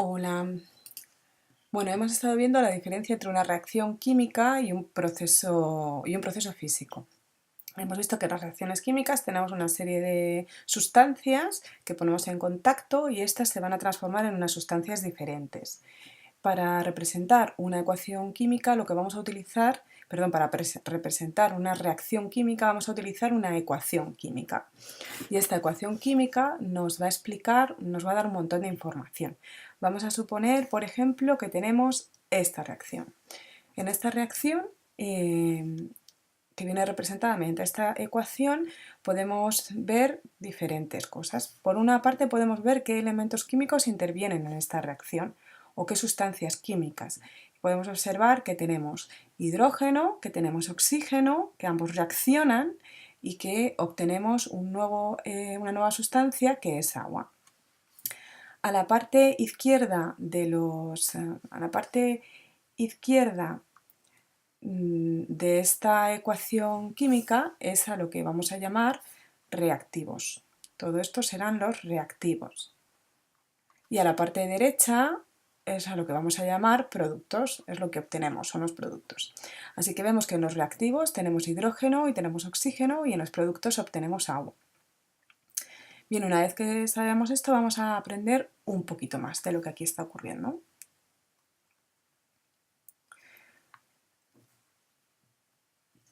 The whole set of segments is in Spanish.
Hola. Bueno, hemos estado viendo la diferencia entre una reacción química y un proceso físico. Hemos visto que en las reacciones químicas tenemos una serie de sustancias que ponemos en contacto y estas se van a transformar en unas sustancias diferentes. Para representar una ecuación química, lo que vamos a utilizar, perdón, para representar una reacción química vamos a utilizar una ecuación química. Y esta ecuación química nos va a explicar, nos va a dar un montón de información. Vamos a suponer, por ejemplo, que tenemos esta reacción. En esta reacción, que viene representada mediante esta ecuación, podemos ver diferentes cosas. Por una parte, podemos ver qué elementos químicos intervienen en esta reacción o qué sustancias químicas. Podemos observar que tenemos hidrógeno, que tenemos oxígeno, que ambos reaccionan y que obtenemos una nueva sustancia que es agua. A la parte izquierda de esta ecuación química es a lo que vamos a llamar reactivos. Todo esto serán los reactivos. Y a la parte derecha es a lo que vamos a llamar productos, es lo que obtenemos, son los productos. Así que vemos que en los reactivos tenemos hidrógeno y tenemos oxígeno y en los productos obtenemos agua. Bien, una vez que sabemos esto vamos a aprender un poquito más de lo que aquí está ocurriendo.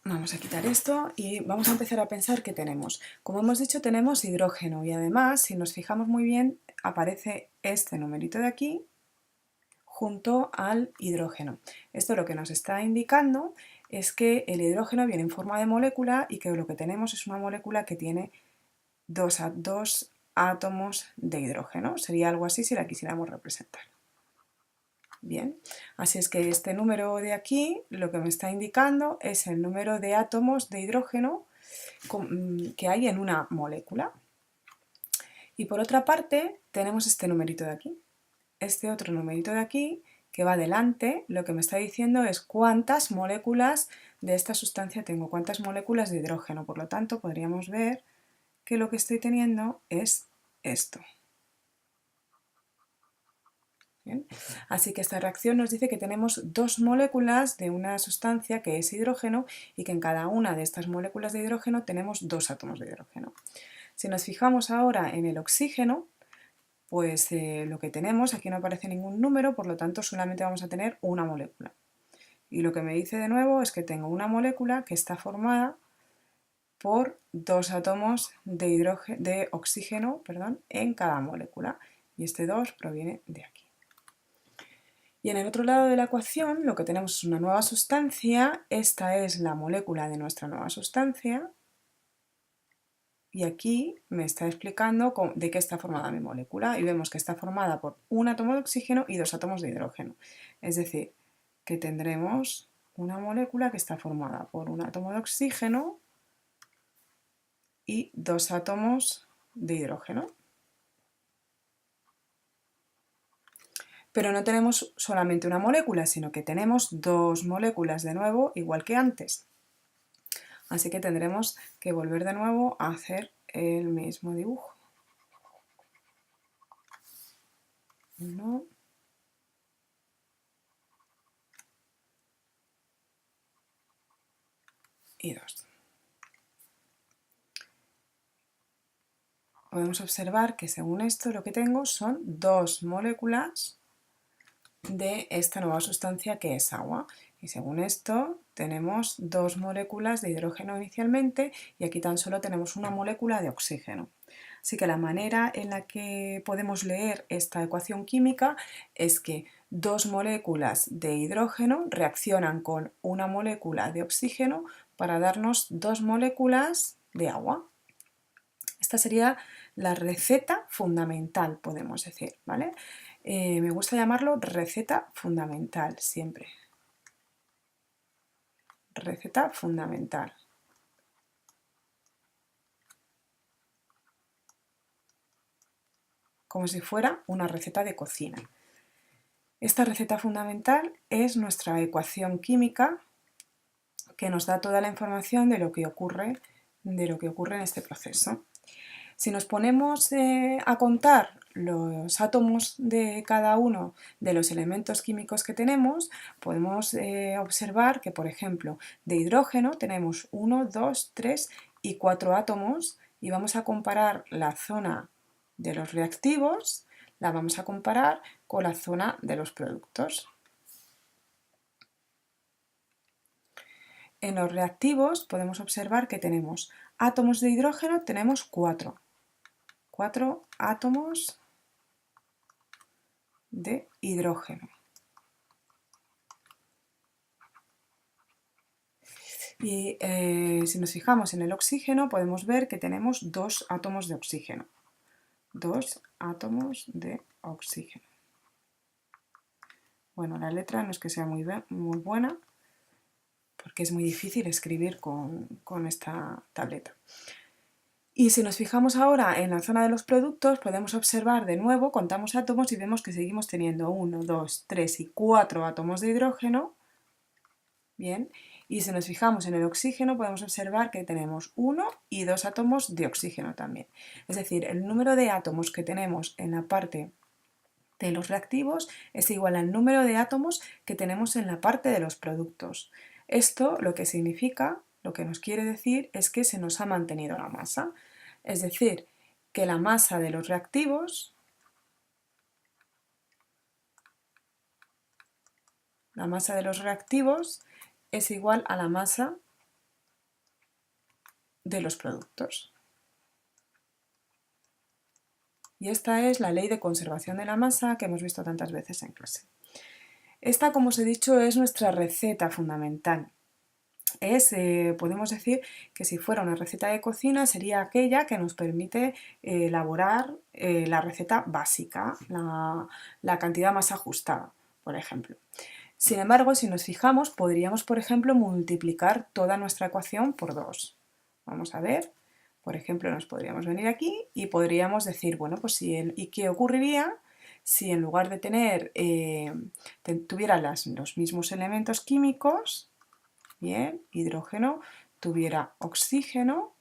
Vamos a quitar esto y vamos a empezar a pensar qué tenemos. Como hemos dicho, tenemos hidrógeno y además, si nos fijamos muy bien, aparece este numerito de aquí junto al hidrógeno. Esto lo que nos está indicando es que el hidrógeno viene en forma de molécula y que lo que tenemos es una molécula que tiene dos átomos de hidrógeno. Sería algo así si la quisiéramos representar. Bien, así es que este número de aquí lo que me está indicando es el número de átomos de hidrógeno que hay en una molécula. Y por otra parte tenemos este numerito de aquí. Este otro numerito de aquí que va delante lo que me está diciendo es cuántas moléculas de esta sustancia tengo, cuántas moléculas de hidrógeno. Por lo tanto podríamos ver que lo que estoy teniendo es esto. Bien. Así que esta reacción nos dice que tenemos dos moléculas de una sustancia que es hidrógeno y que en cada una de estas moléculas de hidrógeno tenemos dos átomos de hidrógeno. Si nos fijamos ahora en el oxígeno, pues lo que tenemos, aquí no aparece ningún número, por lo tanto solamente vamos a tener una molécula. Y lo que me dice de nuevo es que tengo una molécula que está formada por dos átomos de oxígeno en cada molécula. Y este 2 proviene de aquí. Y en el otro lado de la ecuación lo que tenemos es una nueva sustancia, esta es la molécula de nuestra nueva sustancia y aquí me está explicando de qué está formada mi molécula y vemos que está formada por un átomo de oxígeno y dos átomos de hidrógeno. Es decir, que tendremos una molécula que está formada por un átomo de oxígeno y dos átomos de hidrógeno. Pero no tenemos solamente una molécula, sino que tenemos dos moléculas de nuevo, igual que antes. Así que tendremos que volver de nuevo a hacer el mismo dibujo. 1 y 2. Podemos observar que según esto lo que tengo son dos moléculas de esta nueva sustancia que es agua. Y según esto tenemos dos moléculas de hidrógeno inicialmente y aquí tan solo tenemos una molécula de oxígeno. Así que la manera en la que podemos leer esta ecuación química es que dos moléculas de hidrógeno reaccionan con una molécula de oxígeno para darnos dos moléculas de agua. Esta sería la receta fundamental, podemos decir, ¿vale? Me gusta llamarlo receta fundamental siempre. Receta fundamental. Como si fuera una receta de cocina. Esta receta fundamental es nuestra ecuación química que nos da toda la información de lo que ocurre en este proceso. Si nos ponemos a contar los átomos de cada uno de los elementos químicos que tenemos, podemos observar que, por ejemplo, de hidrógeno tenemos 1, 2, 3 y 4 átomos, y vamos a comparar la zona de los reactivos, la vamos a comparar con la zona de los productos. En los reactivos podemos observar que tenemos átomos de hidrógeno, tenemos 4. 4 átomos de hidrógeno. Y si nos fijamos en el oxígeno, podemos ver que tenemos 2 átomos de oxígeno. 2 átomos de oxígeno. Bueno, la letra no es que sea muy buena, porque es muy difícil escribir con esta tableta. Y si nos fijamos ahora en la zona de los productos, podemos observar de nuevo, contamos átomos y vemos que seguimos teniendo 1, 2, 3 y 4 átomos de hidrógeno. Bien, y si nos fijamos en el oxígeno, podemos observar que tenemos 1 y 2 átomos de oxígeno también. Es decir, el número de átomos que tenemos en la parte de los reactivos es igual al número de átomos que tenemos en la parte de los productos. Esto lo que significa, lo que nos quiere decir, es que se nos ha mantenido la masa. Es decir, que la masa de los reactivos, es igual a la masa de los productos. Y esta es la ley de conservación de la masa que hemos visto tantas veces en clase. Esta, como os he dicho, es nuestra receta fundamental. Podemos decir que si fuera una receta de cocina sería aquella que nos permite elaborar la receta básica, la cantidad más ajustada, por ejemplo. Sin embargo, si nos fijamos, podríamos, por ejemplo, multiplicar toda nuestra ecuación por 2. Vamos a ver, por ejemplo, nos podríamos venir aquí y podríamos decir, bueno, pues ¿y qué ocurriría si en lugar de tuviera los mismos elementos químicos? Bien, hidrógeno tuviera oxígeno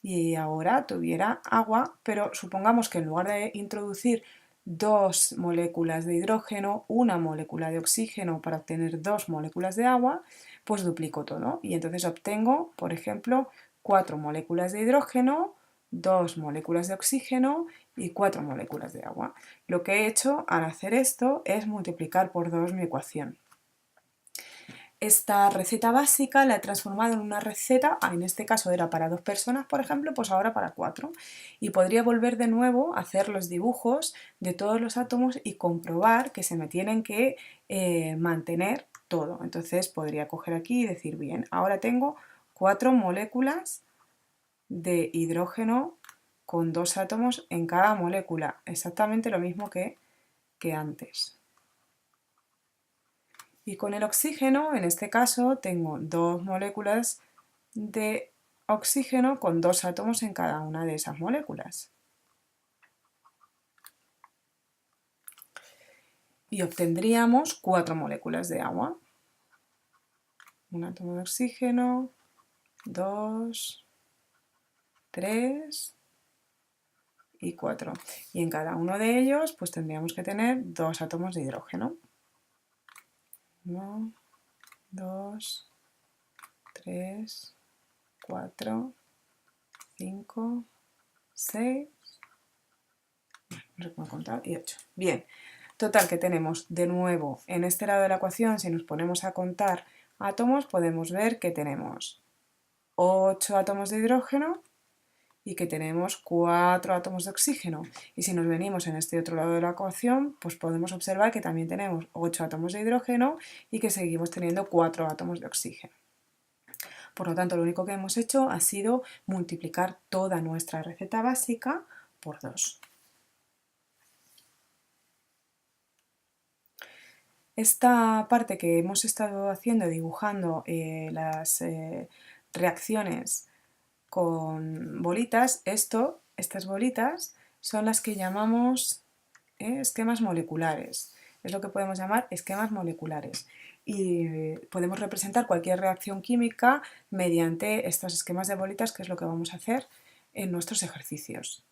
y ahora tuviera agua, pero supongamos que en lugar de introducir 2 moléculas de hidrógeno, una molécula de oxígeno para obtener 2 moléculas de agua, pues duplico todo y entonces obtengo, por ejemplo, 4 moléculas de hidrógeno, 2 moléculas de oxígeno y 4 moléculas de agua. Lo que he hecho al hacer esto es multiplicar por 2 mi ecuación. Esta receta básica la he transformado en una receta, en este caso era para 2 personas, por ejemplo, pues ahora para 4. Y podría volver de nuevo a hacer los dibujos de todos los átomos y comprobar que se me tienen que mantener todo. Entonces podría coger aquí y decir, bien, ahora tengo 4 moléculas de hidrógeno con 2 átomos en cada molécula, exactamente lo mismo que antes. Y con el oxígeno, en este caso, tengo 2 moléculas de oxígeno con 2 átomos en cada una de esas moléculas. Y obtendríamos 4 moléculas de agua. Un átomo de oxígeno, 2, 3 y 4. Y en cada uno de ellos pues tendríamos que tener 2 átomos de hidrógeno. 1, 2, 3, 4, 5, 6, no sé cómo contar, y 8. Bien, total que tenemos de nuevo en este lado de la ecuación, si nos ponemos a contar átomos, podemos ver que tenemos 8 átomos de hidrógeno y que tenemos 4 átomos de oxígeno. Y si nos venimos en este otro lado de la ecuación, pues podemos observar que también tenemos 8 átomos de hidrógeno y que seguimos teniendo 4 átomos de oxígeno. Por lo tanto, lo único que hemos hecho ha sido multiplicar toda nuestra receta básica por 2. Esta parte que hemos estado haciendo, dibujando las reacciones con bolitas, estas bolitas son las que llamamos esquemas moleculares. Es lo que podemos llamar esquemas moleculares. Y podemos representar cualquier reacción química mediante estos esquemas de bolitas, que es lo que vamos a hacer en nuestros ejercicios.